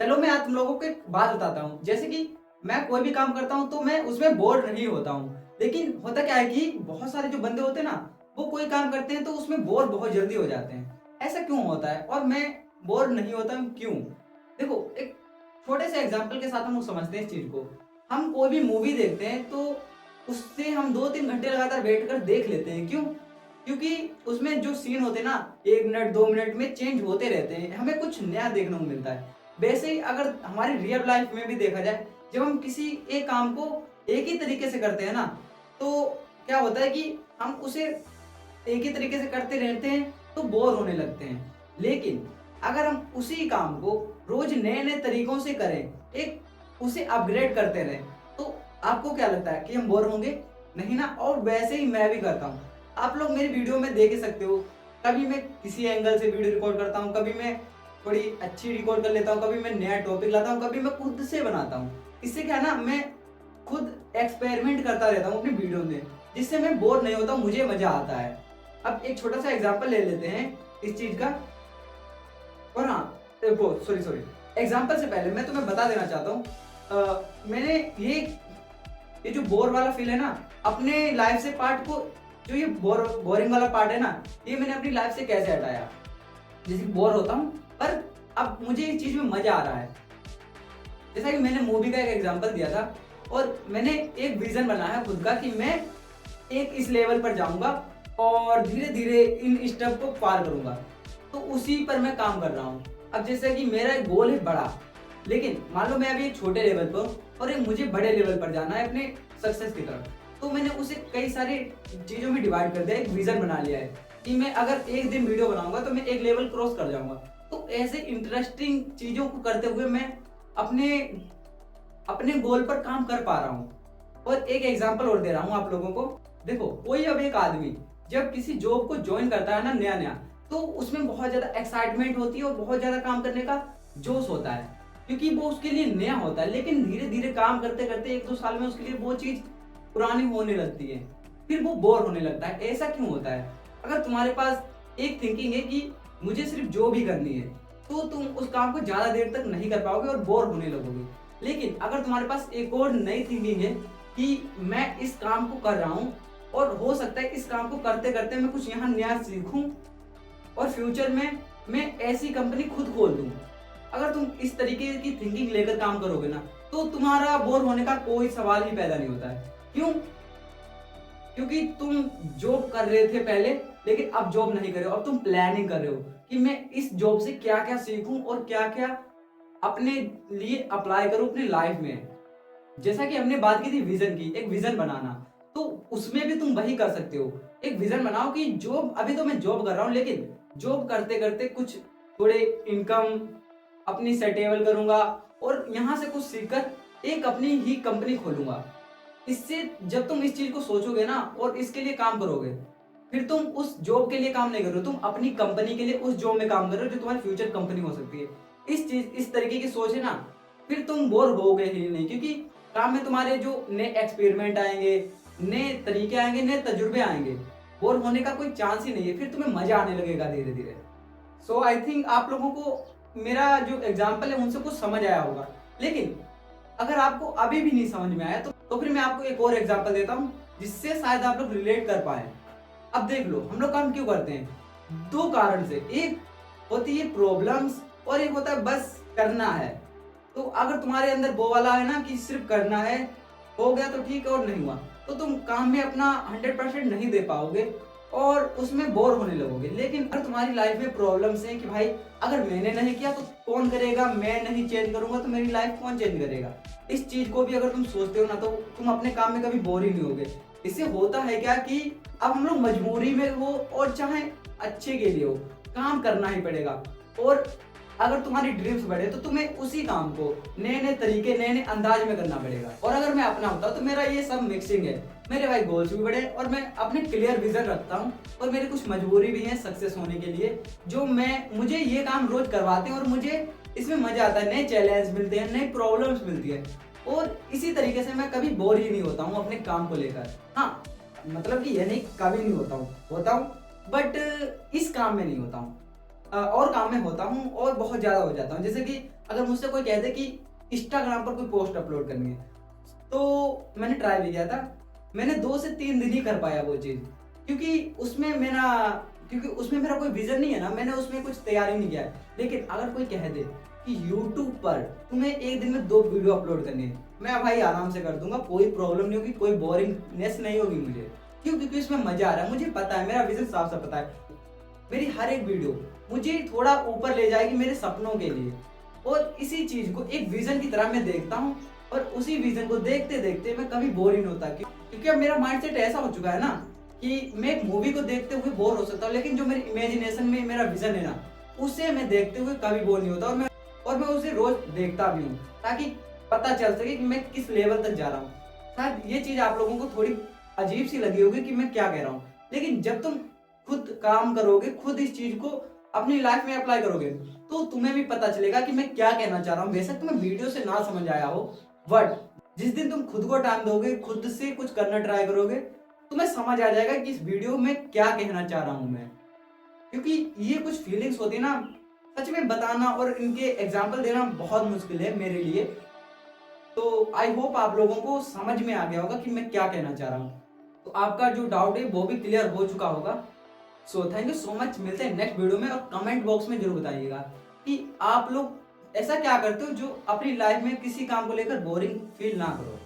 चलो मैं आज तुम लोगों को एक बात बताता हूँ। जैसे कि मैं कोई भी काम करता हूँ तो मैं उसमें बोर नहीं होता हूँ। लेकिन होता क्या है कि बहुत सारे जो बंदे होते हैं ना, वो कोई काम करते हैं तो उसमें बोर बहुत जल्दी हो जाते हैं। ऐसा क्यों होता है और मैं बोर नहीं होता हूँ क्यों? देखो, एक छोटे से एग्जाम्पल के साथ हम लोग समझते हैं इस चीज को। हम कोई भी मूवी देखते हैं तो उससे हम 2-3 घंटे लगातार बैठ कर देख लेते हैं। क्यों? क्योंकि उसमें जो सीन होते हैं ना, 1 मिनट 2 मिनट में चेंज होते रहते हैं, हमें कुछ नया देखने को मिलता है। वैसे ही अगर हमारी रियल लाइफ में भी देखा जाए, जब हम किसी एक काम को एक ही तरीके से करते हैं ना, तो क्या होता है कि हम उसे एक ही तरीके से करते रहते हैं तो बोर होने लगते हैं। लेकिन अगर हम उसी काम को रोज नए नए तरीकों से करें, एक उसे अपग्रेड करते रहें, तो आपको क्या लगता है कि हम बोर होंगे? नहीं ना। और वैसे ही मैं भी करता हूँ। आप लोग मेरी वीडियो में देख ही सकते हो, कभी मैं किसी एंगल से वीडियो रिकॉर्ड करता हूँ, कभी मैं थोड़ी अच्छी रिकॉर्ड कर लेता हूँ, कभी मैं नया टॉपिक लाता हूँ, कभी मैं खुद से बनाता हूँ। इससे क्या है ना, मैं खुद एक्सपेरिमेंट करता रहता हूँ अपनी वीडियो में, जिससे मैं बोर नहीं होता हूँ, मुझे मजा आता है। अब एक छोटा सा एग्जांपल ले लेते हैं इस चीज का। और हाँ, देखो, सॉरी सॉरी, एग्जांपल से पहले मैं तुम्हें बता देना चाहता हूँ, मैंने ये जो बोर वाला फील है ना, अपने लाइफ से पार्ट को, जो ये बोरिंग वाला पार्ट है ना, ये मैंने अपनी लाइफ से कैसे हटाया। जैसे कि बोर होता हूँ, पर अब मुझे इस चीज में मजा आ रहा है। जैसा कि मैंने मूवी का एक एग्जांपल दिया था, और मैंने एक विजन बनाया खुद का कि मैं एक इस लेवल पर जाऊंगा और धीरे धीरे इन स्टेप को पार करूंगा। तो उसी पर मैं काम कर रहा हूँ। अब जैसे कि मेरा एक गोल है बड़ा, लेकिन मान लो मैं अभी एक छोटे लेवल पर हूँ और एक मुझे बड़े लेवल पर जाना है अपने सक्सेस की तरफ। तो मैंने उसे कई सारी चीजों में डिवाइड कर दिया, एक विजन बना लिया है कि मैं अगर एक दिन वीडियो बनाऊंगा तो मैं एक लेवल क्रॉस कर जाऊंगा। तो ऐसे इंटरेस्टिंग चीजों को करते हुए मैं अपने अपने गोल पर काम कर पा रहा हूँ। और एक एग्जांपल और दे रहा हूँ आप लोगों को। देखो, कोई अब एक आदमी जब किसी जॉब को ज्वाइन करता है ना नया नया, तो उसमें बहुत ज्यादा एक्साइटमेंट होती है और बहुत ज्यादा काम करने का जोश होता है, क्योंकि वो उसके लिए नया होता है। लेकिन धीरे धीरे काम करते करते 1-2 साल में उसके लिए वो चीज पुरानी होने लगती है, फिर वो बोर होने लगता है। ऐसा क्यों होता है? अगर तुम्हारे पास एक थिंकिंग है कि मुझे सिर्फ जॉब ही करनी है, तो तुम उस काम को ज्यादा देर तक नहीं कर पाओगे और बोर होने लगोगे। लेकिन अगर तुम्हारे पास एक और नई थिंकिंग है कि मैं इस काम को कर रहा हूँ और हो सकता है इस काम को करते करते मैं कुछ यहाँ नया सीखूं और फ्यूचर में मैं ऐसी कंपनी खुद खोल दूं। अगर तुम इस तरीके की थिंकिंग लेकर काम करोगे ना, तो तुम्हारा बोर होने का कोई सवाल ही पैदा नहीं होता है। क्यों? क्योंकि तुम जॉब कर रहे थे पहले, लेकिन अब जॉब नहीं कर रहे हो। अब तुम प्लानिंग कर रहे हो कि मैं इस जॉब से क्या क्या सीखूं और क्या क्या अपने लिए अप्लाई करो अपनी लाइफ में। जैसा कि हमने बात की थी विजन की, एक विजन बनाना, तो उसमें भी तुम वही कर सकते हो। एक विजन बनाओ कि जॉब, अभी तो मैं जॉब कर रहा हूँ, लेकिन जॉब करते करते कुछ थोड़े इनकम अपनी सेटेबल करूंगा और यहाँ से कुछ सीखकर एक अपनी ही कंपनी खोलूंगा। इससे जब तुम इस चीज को सोचोगे ना और इसके लिए काम करोगे, फिर तुम उस जॉब के लिए काम नहीं कर रहे हो, तुम अपनी कंपनी के लिए उस जॉब में काम कर रहे हो जो तुम्हारी फ्यूचर कंपनी हो सकती है। इस तरीके की सोच है ना, फिर तुम बोर होगे ही नहीं, क्योंकि काम में तुम्हारे जो नए एक्सपेरिमेंट आएंगे, नए तरीके आएंगे, नए तजुर्बे आएंगे। बोर होने का कोई चांस ही नहीं है, फिर तुम्हें मजा आने लगेगा धीरे धीरे। सो आई थिंक आप लोगों को मेरा जो एग्जाम्पल है उनसे कुछ समझ आया होगा। लेकिन अगर आपको अभी भी नहीं समझ में आया, तो फिर मैं आपको एक और एग्जांपल देता हूँ जिससे शायद आप लोग रिलेट कर पाए। अब देख लो, हम लोग काम क्यों करते हैं? दो कारण से, एक होती है प्रॉब्लम्स और एक होता है बस करना है। तो अगर तुम्हारे अंदर वो वाला है ना कि सिर्फ करना है, हो गया तो ठीक है और नहीं हुआ तो तुम काम में अपना 100% नहीं दे पाओगे और उसमें बोर होने लगोगे। लेकिन अगर तुम्हारी लाइफ में प्रॉब्लम्स हैं कि भाई अगर मैंने नहीं किया तो कौन करेगा, मैं नहीं चेंज करूंगा तो मेरी लाइफ कौन चेंज करेगा, इस चीज को भी अगर तुम सोचते हो ना, तो तुम अपने काम में कभी बोर ही नहीं होगे। इससे होता है क्या कि अब हम लोग मजबूरी में हो और चाहे अच्छे के लिए हो, काम करना ही पड़ेगा। और अगर तुम्हारी ड्रीम्स बढ़े तो तुम्हें उसी काम को नए नए तरीके, नए नए अंदाज में करना पड़ेगा। और अगर मैं अपना होता तो मेरा ये सब मिक्सिंग है। मेरे भाई गोल्स भी बड़े और मैं अपने क्लियर विजन रखता हूँ और मेरी कुछ मजबूरी भी है सक्सेस होने के लिए, जो मुझे ये काम रोज करवाते हैं और मुझे इसमें मजा आता है। नए चैलेंज मिलते हैं, नई प्रॉब्लम्स मिलती है और इसी तरीके से मैं कभी बोर ही नहीं होता हूँ अपने काम को लेकर। हाँ, मतलब कि ये नहीं कभी नहीं होता हूँ, बट इस काम में नहीं होता हूँ। और काम में होता हूँ और बहुत ज्यादा हो जाता हूँ। जैसे कि अगर मुझसे कोई कह दे कि इंस्टाग्राम पर कोई पोस्ट अपलोड करनी है, तो मैंने ट्राई भी किया था। मैंने 2 से 3 दिन ही कर पाया वो चीज़, क्योंकि उसमें मेरा कोई विज़न नहीं है ना, मैंने उसमें कुछ तैयारी नहीं किया है। लेकिन अगर कोई कह दे कि यूट्यूब पर तुम्हें एक दिन में 2 वीडियो अपलोड करनी है, मैं भाई आराम से कर दूँगा, कोई प्रॉब्लम नहीं होगी, कोई बोरिंगनेस नहीं होगी मुझे। क्यों? क्योंकि उसमें मज़ा आ रहा है, मुझे पता है, मेरा विज़न साफ-साफ पता है। मेरी हर एक वीडियो मुझे थोड़ा ऊपर ले जाएगी मेरे सपनों के लिए, और इसी चीज़ को एक विज़न की तरह मैं देखता हूँ, और उसी विज़न को देखते-देखते मैं कभी बोर ही नहीं होता। क्योंकि अब मेरा माइंडसेट ऐसा हो चुका है ना कि मैं एक मूवी को देखते हुए बोर हो सकता हूँ, लेकिन जो मेरी इमेजिनेशन में मेरा विज़न है ना, उसे मैं देखते हुए कभी बोर नहीं होता, और मैं उसे रोज़ देखता भी हूँ, ताकि पता चल सके कि मैं किस लेवल तक जा रहा हूँ। शायद ये चीज़ आप लोगों को थोड़ी अजीब-सी लगी होगी कि मैं क्या कह रहा हूँ, लेकिन जब तुम खुद काम करोगे, खुद इस चीज़ को अपनी लाइफ़ में अप्लाई करोगे, तो तुम्हें भी पता चलेगा कि मैं क्या कहना चाह रहा हूँ। बेशक तुम्हें वीडियो से ना समझ आया हो, बट जिस दिन तुम खुद को टाइम दोगे, खुद से कुछ करना ट्राई करोगे, तुम्हें समझ आ जाएगा कि इस वीडियो में क्या कहना चाह रहा हूँ मैं। क्योंकि ये कुछ फीलिंग्स होती है ना, सच में बताना और इनके एग्ज़ाम्पल देना बहुत मुश्किल है मेरे लिए। तो आई होप आप लोगों को समझ में आ गया होगा कि मैं क्या कहना चाह रहा हूँ। तो आपका जो डाउट है वो भी क्लियर हो चुका होगा। So thank you so much, मिलते हैं नेक्स्ट वीडियो में, और कमेंट बॉक्स में ज़रूर बताइएगा कि आप लोग ऐसा क्या करते हो जो अपनी लाइफ में किसी काम को लेकर बोरिंग फील ना करो।